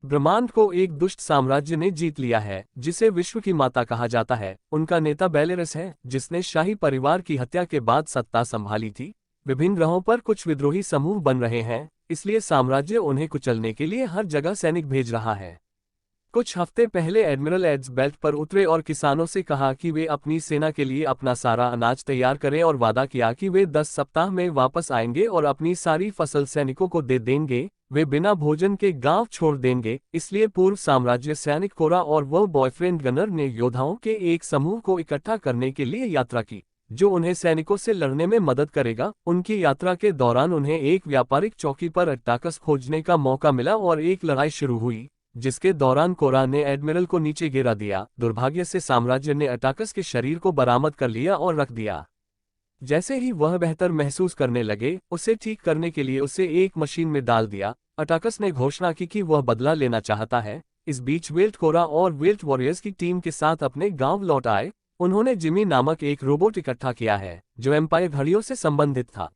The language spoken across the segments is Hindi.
ब्रह्मांड को एक दुष्ट साम्राज्य ने जीत लिया है, जिसे विश्व की माता कहा जाता है। उनका नेता बेलेरस है, जिसने शाही परिवार की हत्या के बाद सत्ता संभाली थी। विभिन्न ग्रहों पर कुछ विद्रोही समूह बन रहे हैं, इसलिए साम्राज्य उन्हें कुचलने के लिए हर जगह सैनिक भेज रहा है। कुछ हफ्ते पहले एडमिरल एड्स बेल्ट पर उतरे और किसानों से कहा कि वे अपनी सेना के लिए अपना सारा अनाज तैयार करें और वादा किया कि वे 10 सप्ताह में वापस आएंगे और अपनी सारी फसल सैनिकों को दे देंगे। वे बिना भोजन के गांव छोड़ देंगे। इसलिए पूर्व साम्राज्य सैनिक कोरा और वह बॉयफ्रेंड गनर ने योद्धाओं के एक समूह को इकट्ठा करने के लिए यात्रा की, जो उन्हें सैनिकों से लड़ने में मदद करेगा। उनकी यात्रा के दौरान उन्हें एक व्यापारिक चौकी पर अट्टाकस खोजने का मौका मिला और एक लड़ाई शुरू हुई, जिसके दौरान कोरा ने एडमिरल को नीचे गिरा दिया। दुर्भाग्य से साम्राज्य ने अटाकस के शरीर को बरामद कर लिया और रख दिया। जैसे ही वह बेहतर महसूस करने लगे, उसे ठीक करने के लिए उसे एक मशीन में डाल दिया। अटाकस ने घोषणा की कि वह बदला लेना चाहता है। इस बीच वेल्ट कोरा और वेल्ट वॉरियर्स की टीम के साथ अपने गांव लौट आए। उन्होंने जिमी नामक एक रोबोट इकट्ठा किया है, जो एम्पायर घड़ियों से संबंधित था।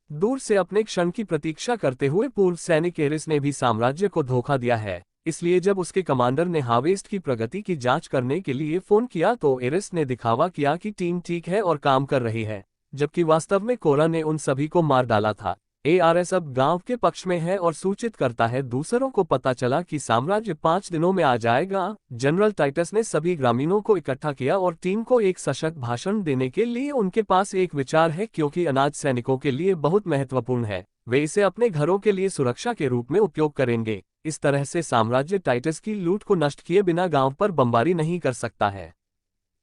दूर से अपने क्षण की प्रतीक्षा करते हुए पूर्व सैनिक एरिस ने भी साम्राज्य को धोखा दिया है। इसलिए जब उसके कमांडर ने हार्वेस्ट की प्रगति की जांच करने के लिए फोन किया तो एरिस ने दिखावा किया कि टीम ठीक है और काम कर रही है, जबकि वास्तव में कोरा ने उन सभी को मार डाला था। एआरएस अब गांव के पक्ष में है और सूचित करता है दूसरों को पता चला कि साम्राज्य 5 दिनों में आ जाएगा। जनरल टाइटस ने सभी ग्रामीणों को इकट्ठा किया और टीम को एक सशक्त भाषण देने के लिए उनके पास एक विचार है। क्योंकि अनाज सैनिकों के लिए बहुत महत्वपूर्ण है, वे इसे अपने घरों के लिए सुरक्षा के रूप में उपयोग करेंगे। इस तरह से साम्राज्य टाइटस की लूट को नष्ट किए बिना गांव पर बमबारी नहीं कर सकता है।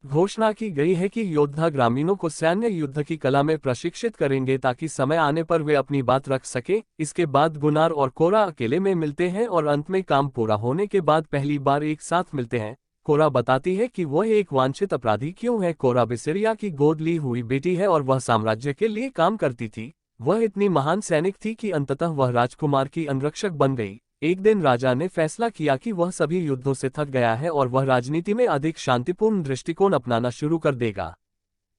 घोषणा की गई है कि योद्धा ग्रामीणों को सैन्य युद्ध की कला में प्रशिक्षित करेंगे ताकि समय आने पर वे अपनी बात रख सके। इसके बाद गुनार और कोरा अकेले में मिलते हैं और अंत में काम पूरा होने के बाद पहली बार एक साथ मिलते हैं। कोरा बताती है कि वह एक वांछित अपराधी क्यों है। कोरा विसेरिया की गोद ली हुई बेटी है और वह साम्राज्य के लिए काम करती थी। वह इतनी महान सैनिक थी कि अंततः वह राजकुमार की अंगरक्षक बन गई। एक दिन राजा ने फैसला किया कि वह सभी युद्धों से थक गया है और वह राजनीति में अधिक शांतिपूर्ण दृष्टिकोण अपनाना शुरू कर देगा।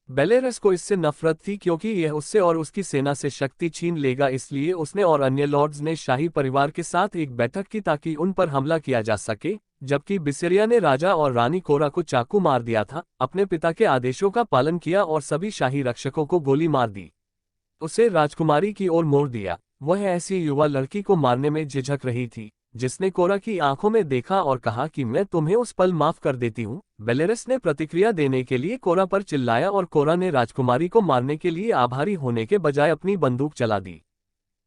बेलेरस को इससे नफरत थी क्योंकि यह उससे और उसकी सेना से शक्ति छीन लेगा। इसलिए उसने और अन्य लॉर्ड्स ने शाही परिवार के साथ एक बैठक की ताकि उन पर हमला किया जा सके। जबकि विसेरिया ने राजा और रानी कोरा को चाकू मार दिया था, अपने पिता के आदेशों का पालन किया और सभी शाही रक्षकों को गोली मार दी। उसे राजकुमारी की ओर मोड़ दिया। वह ऐसी युवा लड़की को मारने में झिझक रही थी, जिसने कोरा की आंखों में देखा और कहा कि मैं तुम्हें उस पल माफ कर देती हूँ। बेलेरस ने प्रतिक्रिया देने के लिए कोरा पर चिल्लाया और कोरा ने राजकुमारी को मारने के लिए आभारी होने के बजाय अपनी बंदूक चला दी।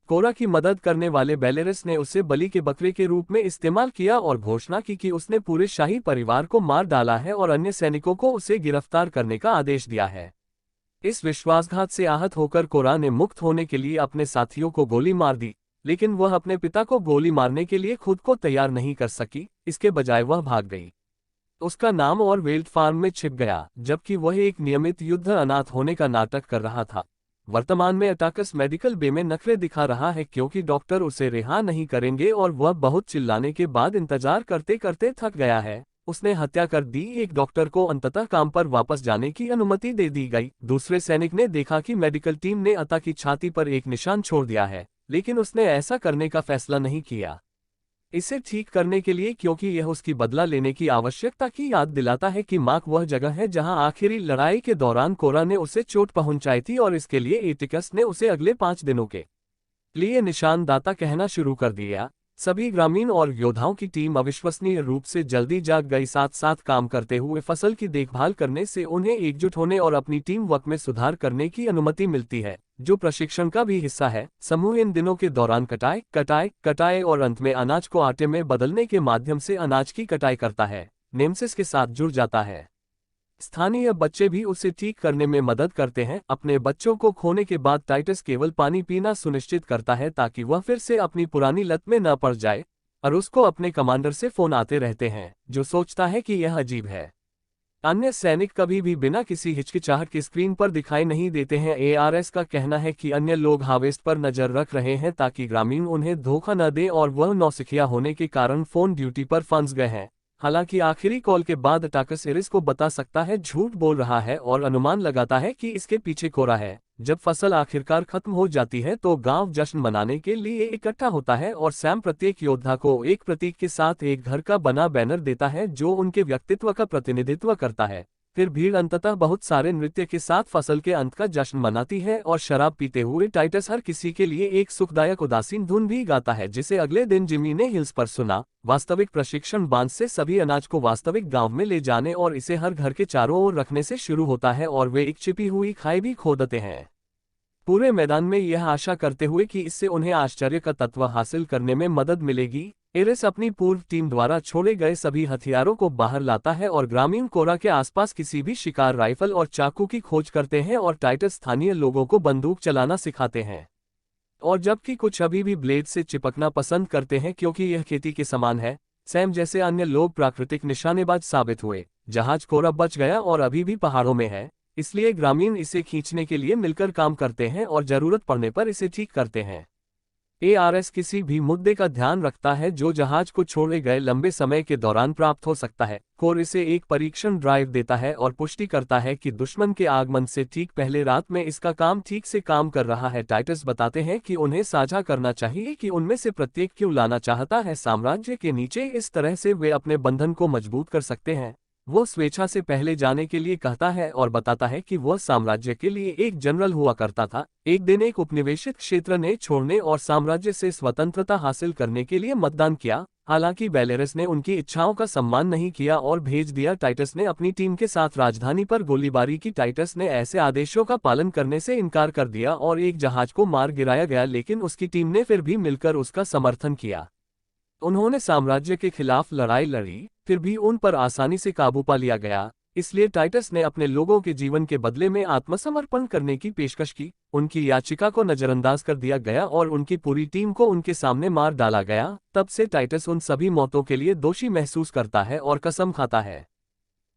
कोरा की मदद करने वाले बेलेरस ने उसे बलि के बकरे के रूप में इस्तेमाल किया और घोषणा की कि उसने पूरे शाही परिवार को मार डाला है और अन्य सैनिकों को उसे गिरफ्तार करने का आदेश दिया है। इस विश्वासघात से आहत होकर कोरा ने मुक्त होने के लिए अपने साथियों को गोली मार दी, लेकिन वह अपने पिता को गोली मारने के लिए खुद को तैयार नहीं कर सकी। इसके बजाय वह भाग गई। उसका नाम और वेल्ट फार्म में छिप गया, जबकि वह एक नियमित युद्ध अनाथ होने का नाटक कर रहा था। वर्तमान में अटाकस मेडिकल बे में नखरे दिखा रहा है क्योंकि डॉक्टर उसे रिहा नहीं करेंगे और वह बहुत चिल्लाने के बाद इंतजार करते करते थक गया है। उसने हत्या कर दी। एक डॉक्टर को अंततः काम पर वापस जाने की अनुमति दे दी गई। दूसरे सैनिक ने देखा कि मेडिकल टीम ने अता की छाती पर एक निशान छोड़ दिया है, लेकिन उसने ऐसा करने का फैसला नहीं किया इसे ठीक करने के लिए, क्योंकि यह उसकी बदला लेने की आवश्यकता की याद दिलाता है कि मार्क वह जगह है जहां आखिरी लड़ाई के दौरान कोरा ने उसे चोट पहुंचाई थी और इसके लिए एटिकस ने उसे अगले 5 दिनों के लिए निशानदाता कहना शुरू कर दिया। सभी ग्रामीण और योद्धाओं की टीम अविश्वसनीय रूप से जल्दी जाग गई। साथ साथ काम करते हुए फसल की देखभाल करने से उन्हें एकजुट होने और अपनी टीम वर्क में सुधार करने की अनुमति मिलती है, जो प्रशिक्षण का भी हिस्सा है। समूह इन दिनों के दौरान कटाई और अंत में अनाज को आटे में बदलने के माध्यम से अनाज की कटाई करता है, नेमसिस के साथ जुड़ जाता है। स्थानीय बच्चे भी उसे ठीक करने में मदद करते हैं। अपने बच्चों को खोने के बाद टाइटस केवल पानी पीना सुनिश्चित करता है ताकि वह फिर से अपनी पुरानी लत में न पड़ जाए, और उसको अपने कमांडर से फोन आते रहते हैं, जो सोचता है कि यह अजीब है। अन्य सैनिक कभी भी बिना किसी हिचकिचाहट के स्क्रीन पर दिखाई नहीं देते हैं। एआरएस का कहना है कि अन्य लोग हार्वेस्ट पर नजर रख रहे हैं ताकि ग्रामीण उन्हें धोखा न दें और वह नौसिखिया होने के कारण फोन ड्यूटी पर फंस गए हैं। हालांकि आखिरी कॉल के बाद अटाकस एरिस को बता सकता है झूठ बोल रहा है और अनुमान लगाता है कि इसके पीछे कोरा है। जब फसल आखिरकार खत्म हो जाती है तो गांव जश्न मनाने के लिए इकट्ठा होता है और सैम प्रत्येक योद्धा को एक प्रतीक के साथ एक घर का बना बैनर देता है जो उनके व्यक्तित्व का प्रतिनिधित्व करता है। फिर भीड़ अंततः बहुत सारे नृत्य के साथ फसल के अंत का जश्न मनाती है और शराब पीते हुए टाइटस हर किसी के लिए एक सुखदायक उदासीन धुन भी गाता है जिसे अगले दिन जिमी ने हिल्स पर सुना। वास्तविक प्रशिक्षण बांध से सभी अनाज को वास्तविक गांव में ले जाने और इसे हर घर के चारों ओर रखने से शुरू होता है और वे एक छिपी हुई खाई भी खोदते हैं, पूरे मैदान में यह आशा करते हुए कि इससे उन्हें आश्चर्य का तत्व हासिल करने में मदद मिलेगी। एरिस अपनी पूर्व टीम द्वारा छोड़े गए सभी हथियारों को बाहर लाता है और ग्रामीण कोरा के आसपास किसी भी शिकार राइफल और चाकू की खोज करते हैं और टाइटस स्थानीय लोगों को बंदूक चलाना सिखाते हैं। और जबकि कुछ अभी भी ब्लेड से चिपकना पसंद करते हैं क्योंकि यह खेती के समान है, सैम जैसे अन्य लोग प्राकृतिक निशानेबाज साबित हुए। जहाज कोरा बच गया और अभी भी पहाड़ों में है, इसलिए ग्रामीण इसे खींचने के लिए मिलकर काम करते हैं और जरूरत पड़ने पर इसे ठीक करते हैं। एआरएस किसी भी मुद्दे का ध्यान रखता है जो जहाज को छोड़े गए लंबे समय के दौरान प्राप्त हो सकता है। कोर इसे एक परीक्षण ड्राइव देता है और पुष्टि करता है कि दुश्मन के आगमन से ठीक पहले रात में इसका काम ठीक से काम कर रहा है। टाइटस बताते हैं कि उन्हें साझा करना चाहिए कि उनमें से प्रत्येक क्यों लाना चाहता है साम्राज्य के नीचे, इस तरह से वे अपने बंधन को मजबूत कर सकते हैं। वो स्वेच्छा से पहले जाने के लिए कहता है और बताता है कि वह साम्राज्य के लिए एक जनरल हुआ करता था। एक दिन एक उपनिवेशित क्षेत्र ने छोड़ने और साम्राज्य से स्वतंत्रता हासिल करने के लिए मतदान किया। हालांकि बेलेरस ने उनकी इच्छाओं का सम्मान नहीं किया और भेज दिया। टाइटस ने अपनी टीम के साथ राजधानी पर गोलीबारी की। टाइटस ने ऐसे आदेशों का पालन करने से इनकार कर दिया और एक जहाज को मार गिराया गया, लेकिन उसकी टीम ने फिर भी मिलकर उसका समर्थन किया। उन्होंने साम्राज्य के खिलाफ लड़ाई लड़ी, फिर भी उन पर आसानी से काबू पा लिया गया। इसलिए टाइटस ने अपने लोगों के जीवन के बदले में आत्मसमर्पण करने की पेशकश की। उनकी याचिका को नजरअंदाज कर दिया गया और उनकी पूरी टीम को उनके सामने मार डाला गया। तब से टाइटस उन सभी मौतों के लिए दोषी महसूस करता है और कसम खाता है।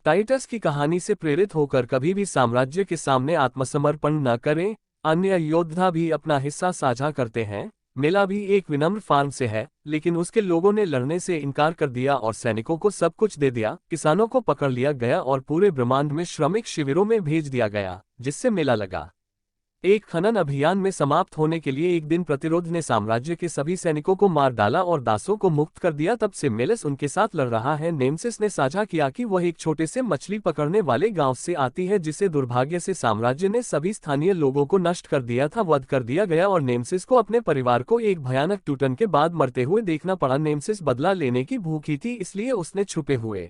टाइटस की कहानी से प्रेरित होकर कभी भी साम्राज्य के सामने आत्मसमर्पण न करें। अन्य योद्धा भी अपना हिस्सा साझा करते हैं। मेला भी एक विनम्र फार्म से है, लेकिन उसके लोगों ने लड़ने से इनकार कर दिया और सैनिकों को सब कुछ दे दिया। किसानों को पकड़ लिया गया और पूरे ब्रह्मांड में श्रमिक शिविरों में भेज दिया गया, जिससे मेला लगा। एक खनन अभियान में समाप्त होने के लिए एक दिन प्रतिरोध ने साम्राज्य के सभी सैनिकों को मार डाला और दासों को मुक्त कर दिया। तब से मेलेस उनके साथ लड़ रहा है। नेमसिस ने साझा किया कि वह एक छोटे से मछली पकड़ने वाले गांव से आती है जिसे दुर्भाग्य से साम्राज्य ने सभी स्थानीय लोगों को नष्ट कर दिया था, वध कर दिया गया और नेमसिस को अपने परिवार को एक भयानक टूटन के बाद मरते हुए देखना पड़ा। नेमसिस बदला लेने की भूखी थी, इसलिए उसने छुपे हुए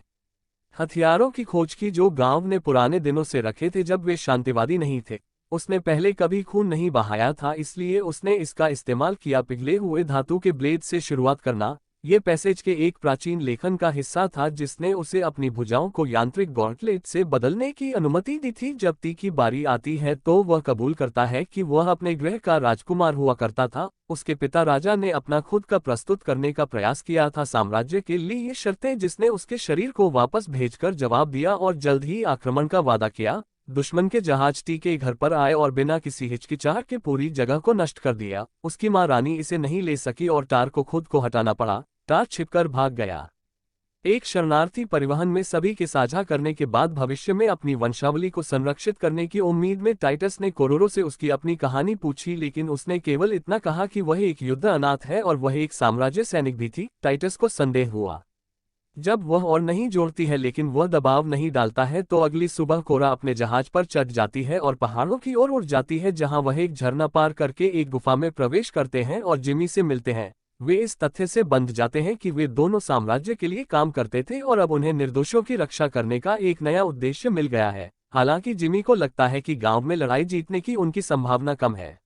हथियारों की खोज की जो गांव ने पुराने दिनों से रखे थे जब वे शांतिवादी नहीं थे। उसने पहले कभी खून नहीं बहाया था, इसलिए उसने इसका इस्तेमाल किया। पिघले हुए धातु के ब्लेड से शुरुआत करना ये पैसेज के एक प्राचीन लेखन का हिस्सा था जिसने उसे अपनी भुजाओं को यांत्रिक गॉन्टलेट से बदलने की अनुमति दी थी। जब ती की बारी आती है तो वह कबूल करता है कि वह अपने ग्रह का राजकुमार हुआ करता था। उसके पिता राजा ने अपना खुद का प्रस्तुत करने का प्रयास किया था साम्राज्य के लिए शर्तें, जिसने उसके शरीर को वापस भेजकर जवाब दिया और जल्द ही आक्रमण का वादा किया। दुश्मन के जहाज टी के घर पर आए और बिना किसी हिचकिचाहट के पूरी जगह को नष्ट कर दिया। उसकी मां रानी इसे नहीं ले सकी और टार को खुद को हटाना पड़ा। टार छिपकर भाग गया। एक शरणार्थी परिवहन में सभी के साझा करने के बाद भविष्य में अपनी वंशावली को संरक्षित करने की उम्मीद में टाइटस ने कोरोरो से उसकी अपनी कहानी पूछी, लेकिन उसने केवल इतना कहा कि वह एक युद्ध अनाथ है और वह एक साम्राज्य सैनिक भी थी। टाइटस को संदेह हुआ। जब वह और नहीं जोड़ती है लेकिन वह दबाव नहीं डालता है तो अगली सुबह कोरा अपने जहाज पर चढ़ जाती है और पहाड़ों की ओर उड़ जाती है जहां वह एक झरना पार करके एक गुफा में प्रवेश करते हैं और जिमी से मिलते हैं। वे इस तथ्य से बंध जाते हैं कि वे दोनों साम्राज्य के लिए काम करते थे और अब उन्हें निर्दोषों की रक्षा करने का एक नया उद्देश्य मिल गया है। हालांकि जिमी को लगता है कि गांव में लड़ाई जीतने की उनकी संभावना कम है।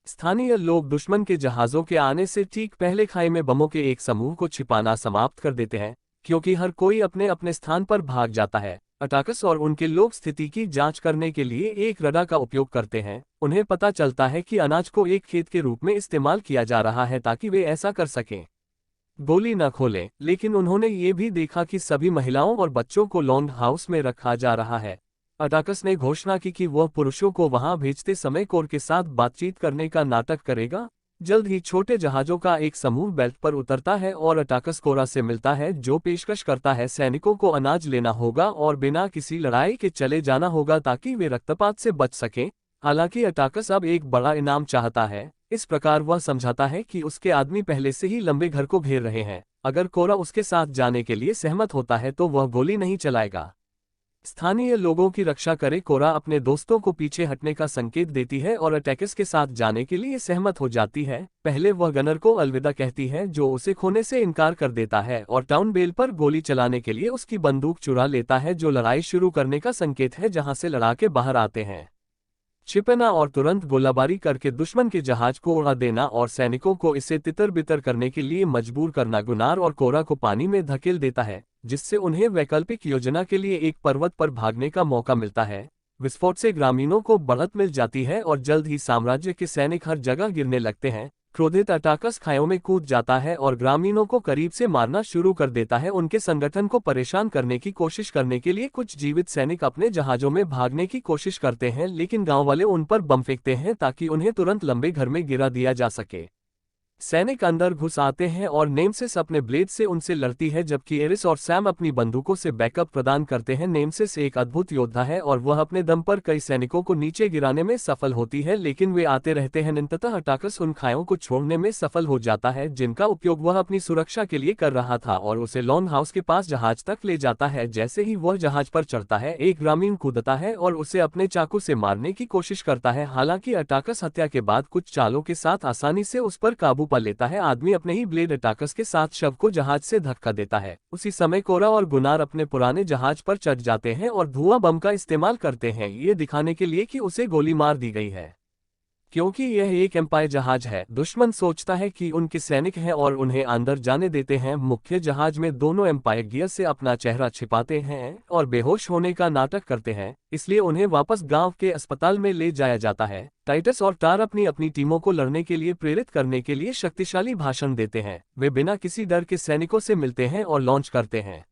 स्थानीय लोग दुश्मन के जहाजों के आने से ठीक पहले खाई में बमों के एक समूह को छिपाना समाप्त कर देते हैं, क्योंकि हर कोई अपने अपने स्थान पर भाग जाता है। अटाकस और उनके लोग स्थिति की जांच करने के लिए एक रडार का उपयोग करते हैं। उन्हें पता चलता है कि अनाज को एक खेत के रूप में इस्तेमाल किया जा रहा है ताकि वे ऐसा कर सकें, गोली न खोलें। लेकिन उन्होंने ये भी देखा कि सभी महिलाओं और बच्चों को लॉन्ग हाउस में रखा जा रहा है। अटाकस ने घोषणा की कि वह पुरुषों को वहां भेजते समय कोर के साथ बातचीत करने का नाटक करेगा। जल्द ही छोटे जहाजों का एक समूह बेल्ट पर उतरता है और अटाकस कोरा से मिलता है, जो पेशकश करता है सैनिकों को अनाज लेना होगा और बिना किसी लड़ाई के चले जाना होगा ताकि वे रक्तपात से बच सकें। हालांकि अटाकस अब एक बड़ा इनाम चाहता है। इस प्रकार वह समझाता है कि उसके आदमी पहले से ही लंबे घर को घेर रहे हैं। अगर कोरा उसके साथ जाने के लिए सहमत होता है तो वह गोली नहीं चलाएगा। स्थानीय लोगों की रक्षा करे कोरा अपने दोस्तों को पीछे हटने का संकेत देती है और अटैकस के साथ जाने के लिए सहमत हो जाती है। पहले वह गनर को अलविदा कहती है जो उसे खोने से इनकार कर देता है और टाउन बेल पर गोली चलाने के लिए उसकी बंदूक चुरा लेता है, जो लड़ाई शुरू करने का संकेत है जहां से लड़ाके बाहर आते हैं। छिपना और तुरंत गोलाबारी करके दुश्मन के जहाज को उड़ा देना और सैनिकों को इसे तितर बितर करने के लिए मजबूर करना गुनार और कोरा को पानी में धकेल देता है, जिससे उन्हें वैकल्पिक योजना के लिए एक पर्वत पर भागने का मौका मिलता है। विस्फोट से ग्रामीणों को बढ़त मिल जाती है और जल्द ही साम्राज्य के सैनिक हर जगह गिरने लगते हैं। क्रोधित अटाकस खायों में कूद जाता है और ग्रामीणों को करीब से मारना शुरू कर देता है। उनके संगठन को परेशान करने की कोशिश करने के लिए कुछ जीवित सैनिक अपने जहाजों में भागने की कोशिश करते हैं, लेकिन गांव वाले उन पर बम फेंकते हैं ताकि उन्हें तुरंत लंबे घर में गिरा दिया जा सके। सैनिक अंदर घुस आते हैं और नेमसिस अपने ब्लेड से उनसे लड़ती है, जबकि एरिस और सैम अपनी बंदूकों से बैकअप प्रदान करते हैं। नेमसिस एक अद्भुत योद्धा है और वह अपने दम पर कई सैनिकों को नीचे गिराने में सफल होती है, लेकिन वे आते रहते हैं। अंततः अटाकस उन खायों को छोड़ने में सफल हो जाता है जिनका उपयोग वह अपनी सुरक्षा के लिए कर रहा था और उसे लॉन्ग हाउस के पास जहाज तक ले जाता है। जैसे ही वह जहाज पर चढ़ता है, एक ग्रामीण कूदता है और उसे अपने चाकू से मारने की कोशिश करता है। हालांकि अटाकस हत्या के बाद कुछ चालों के साथ आसानी से उस पर काबू पा लेता है। आदमी अपने ही ब्लेड अटाकस के साथ शव को जहाज से धक्का देता है। उसी समय कोरा और गुनार अपने पुराने जहाज पर चढ़ जाते हैं और धुआं बम का इस्तेमाल करते हैं, ये दिखाने के लिए कि उसे गोली मार दी गई है। क्योंकि यह एक एम्पायर जहाज है, दुश्मन सोचता है कि उनके सैनिक हैं और उन्हें अंदर जाने देते हैं। मुख्य जहाज में दोनों एम्पायर गियर से अपना चेहरा छिपाते हैं और बेहोश होने का नाटक करते हैं, इसलिए उन्हें वापस गांव के अस्पताल में ले जाया जाता है। टाइटस और टार अपनी अपनी टीमों को लड़ने के लिए प्रेरित करने के लिए शक्तिशाली भाषण देते हैं। वे बिना किसी डर के सैनिकों से मिलते हैं और लॉन्च करते हैं।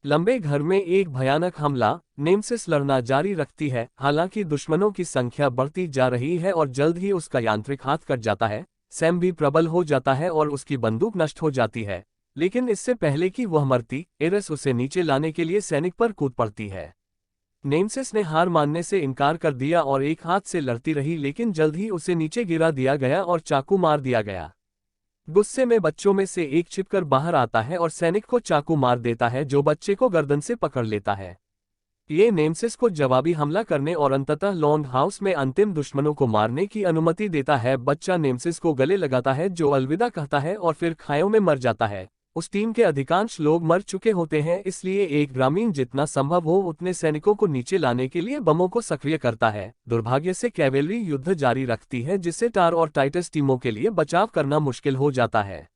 लंबे घर में एक भयानक हमला। नेमसिस लड़ना जारी रखती है, हालांकि दुश्मनों की संख्या बढ़ती जा रही है और जल्द ही उसका यांत्रिक हाथ कट जाता है। सैम भी प्रबल हो जाता है और उसकी बंदूक नष्ट हो जाती है, लेकिन इससे पहले कि वह मरती, एरिस उसे नीचे लाने के लिए सैनिक पर कूद पड़ती है। नेमसिस ने हार मानने से इनकार कर दिया और एक हाथ से लड़ती रही, लेकिन जल्द ही उसे नीचे गिरा दिया गया और चाकू मार दिया गया। गुस्से में बच्चों में से एक छिपकर बाहर आता है और सैनिक को चाकू मार देता है, जो बच्चे को गर्दन से पकड़ लेता है। ये नेमसिस को जवाबी हमला करने और अंततः लॉन्ग हाउस में अंतिम दुश्मनों को मारने की अनुमति देता है। बच्चा नेमसिस को गले लगाता है, जो अलविदा कहता है और फिर खायों में मर जाता है। उस टीम के अधिकांश लोग मर चुके होते हैं, इसलिए एक ग्रामीण जितना संभव हो उतने सैनिकों को नीचे लाने के लिए बमों को सक्रिय करता है। दुर्भाग्य से कैवेलरी युद्ध जारी रखती है, जिससे टार और टाइटस टीमों के लिए बचाव करना मुश्किल हो जाता है।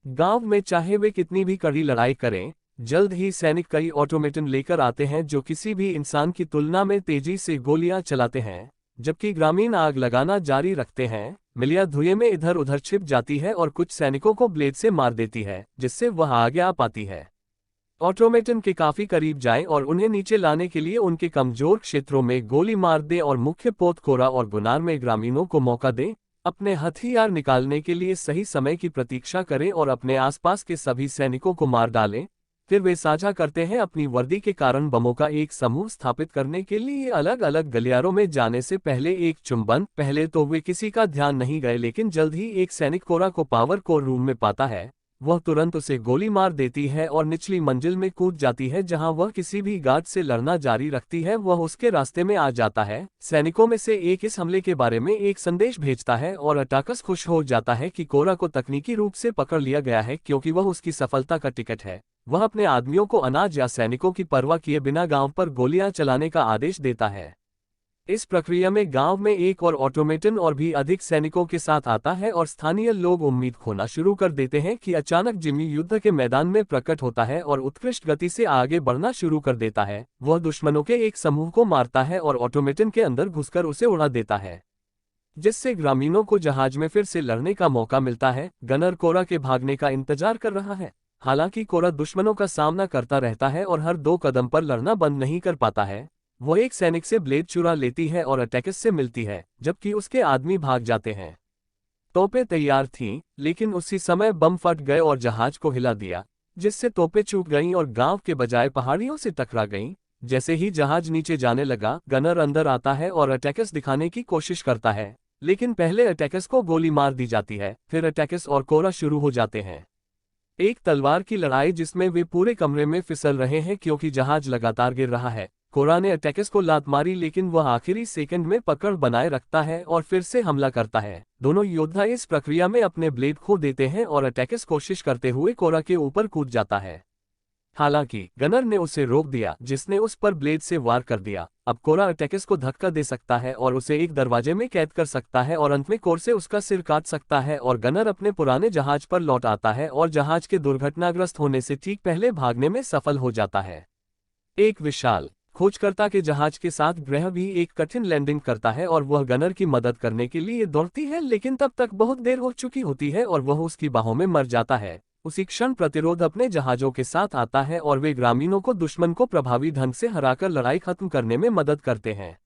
गांव में चाहे वे कितनी भी कड़ी लड़ाई करें, जल्द ही सैनिक कई ऑटोमेटन लेकर आते हैं जो किसी भी इंसान की तुलना में तेजी से गोलियां चलाते हैं, जबकि ग्रामीण आग लगाना जारी रखते हैं। मिलिया धुएं में इधर उधर छिप जाती है और कुछ सैनिकों को ब्लेड से मार देती है, जिससे वह आगे आ पाती है। ऑटोमेटन के काफी करीब जाएं और उन्हें नीचे लाने के लिए उनके कमजोर क्षेत्रों में गोली मार दें और मुख्य पोत कोरा और गुनार में ग्रामीणों को मौका दें। अपने हथियार निकालने के लिए सही समय की प्रतीक्षा करें और अपने आसपास के सभी सैनिकों को मार डालें। फिर वे साझा करते हैं अपनी वर्दी के कारण बमों का एक समूह स्थापित करने के लिए अलग अलग गलियारों में जाने से पहले एक चुंबन। पहले तो वे किसी का ध्यान नहीं गए, लेकिन जल्द ही एक सैनिक कोरा को पावर कोर रूम में पाता है। वह तुरंत उसे गोली मार देती है और निचली मंजिल में कूद जाती है, जहां वह किसी भी गार्ड से लड़ना जारी रखती है। वह उसके रास्ते में आ जाता है। सैनिकों में से एक इस हमले के बारे में एक संदेश भेजता है और अटाकस खुश हो जाता है कि कोरा को तकनीकी रूप से पकड़ लिया गया है, क्योंकि वह उसकी सफलता का टिकट है। वह अपने आदमियों को अनाज या सैनिकों की परवाह किए बिना गांव पर गोलियां चलाने का आदेश देता है। इस प्रक्रिया में गांव में एक और ऑटोमेटन और भी अधिक सैनिकों के साथ आता है और स्थानीय लोग उम्मीद खोना शुरू कर देते हैं कि अचानक जिमी युद्ध के मैदान में प्रकट होता है और उत्कृष्ट गति से आगे बढ़ना शुरू कर देता है। वह दुश्मनों के एक समूह को मारता है और ऑटोमेटन के अंदर घुसकर उसे उड़ा देता है, जिससे ग्रामीणों को जहाज में फिर से लड़ने का मौका मिलता है। गनर कोरा के भागने का इंतजार कर रहा है। हालांकि कोरा दुश्मनों का सामना करता रहता है और हर 2 कदम पर लड़ना बंद नहीं कर पाता है। वो एक सैनिक से ब्लेड चुरा लेती है और अटैकस से मिलती है, जबकि उसके आदमी भाग जाते हैं। तोपें तैयार थीं, लेकिन उसी समय बम फट गए और जहाज को हिला दिया, जिससे तोपें चूक गईं और गांव के बजाय पहाड़ियों से टकरा गईं। जैसे ही जहाज नीचे जाने लगा, गनर अंदर आता है और अटैकस दिखाने की कोशिश करता है, लेकिन पहले अटैकस को गोली मार दी जाती है, फिर अटैकस और कोरा शुरू हो जाते हैं। एक तलवार की लड़ाई जिसमें वे पूरे कमरे में फिसल रहे हैं क्योंकि जहाज लगातार गिर रहा है। कोरा ने अटैकस को लात मारी, लेकिन वह आखिरी सेकंड में पकड़ बनाए रखता है और फिर से हमला करता है। दोनों योद्धा इस प्रक्रिया में अपने ब्लेड खो देते हैं और अटैकस कोशिश करते हुए कोरा के ऊपर कूद जाता है। हालांकि गनर ने उसे रोक दिया, जिसने उस पर ब्लेड से वार कर दिया। अब कोरा अटैकस को धक्का दे सकता है और उसे एक दरवाजे में कैद कर सकता है और अंत में कोर से उसका सिर काट सकता है और गनर अपने पुराने जहाज पर लौट आता है और जहाज के दुर्घटनाग्रस्त होने से ठीक पहले भागने में सफल हो जाता है। एक विशाल खोजकर्ता के जहाज के साथ ग्रह भी एक कठिन लैंडिंग करता है और वह गनर की मदद करने के लिए दौड़ती है, लेकिन तब तक बहुत देर हो चुकी होती है और वह उसकी बाहों में मर जाता है। उसी क्षण प्रतिरोध अपने जहाजों के साथ आता है और वे ग्रामीणों को दुश्मन को प्रभावी ढंग से हराकर लड़ाई खत्म करने में मदद करते हैं।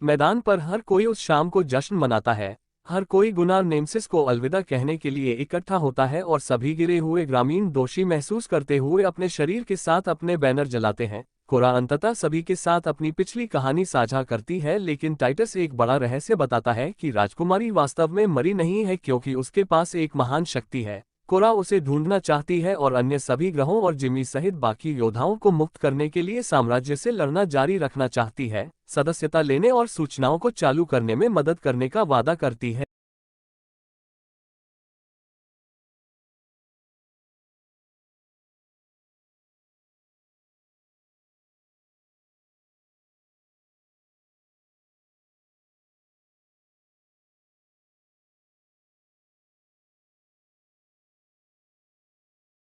मैदान पर हर कोई उस शाम को जश्न मनाता है। हर कोई गुनार नेमसिस को अलविदा कहने के लिए इकट्ठा होता है और सभी गिरे हुए ग्रामीण दोषी महसूस करते हुए अपने शरीर के साथ अपने बैनर जलाते हैं। कोरा अंततः सभी के साथ अपनी पिछली कहानी साझा करती है, लेकिन टाइटस एक बड़ा रहस्य बताता है कि राजकुमारी वास्तव में मरी नहीं है क्योंकि उसके पास एक महान शक्ति है। कोरा उसे ढूंढना चाहती है और अन्य सभी ग्रहों और जिमी सहित बाकी योद्धाओं को मुक्त करने के लिए साम्राज्य से लड़ना जारी रखना चाहती है, सदस्यता लेने और सूचनाओं को चालू करने में मदद करने का वादा करती है।